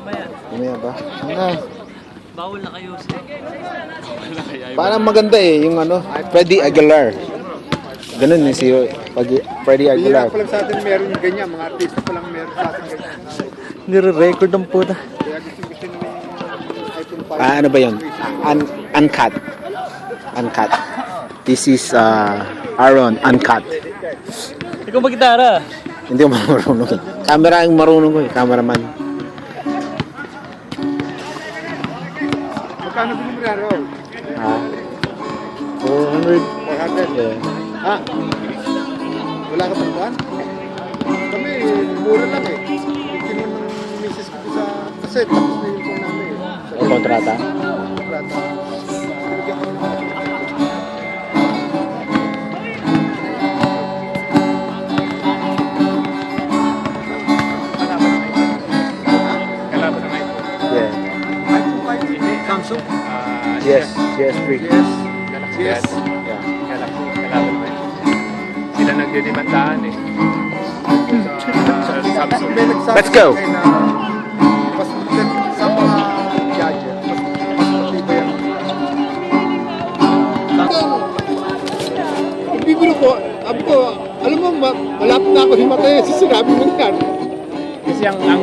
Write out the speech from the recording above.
Mamaya ba? Ano? Bawal na kayo sir. Parang maganda eh, yung ano, Freddie Aguilar. Ganun eh si Freddie Aguilar. Bihira pa lang sa atin meron ganyan, mga artista pa lang meron sa atin ganyan. Nire-record ang puta. Kaya gusto nila yung iPhone 5. Ano ba yun? Uncut. Uncut. This is Aaron, uncut. Ikaw mag-gitara. Hindi ko marunong eh. Camera ang marunong ko eh, cameraman. Magkano bilhin mo yan, Raul? 400. 400? Yeah. Ha? Wala ka bang buwan? Kami, mura lang eh. Kinuha ng misis ko sa kaset, tapos na yung phone namin eh. O kontrata? Kontrata. Bigyan kami ng Kalaban ng iPhone. Yeah. iPhone 5, Samsung. Yes, yes, free. Yes. Galaxy Yes. S. Yeah. Galaxy. Kalaban ng iPhone. Sila nagdidemandahan eh. Sa Samsung. May nagsabi Let's go. sa akin na mas maganda sa mga gadget, mas matibay ang bibiro ko, alam mo, malapit na ako himatay sa sinabi mo yan. Kasi ang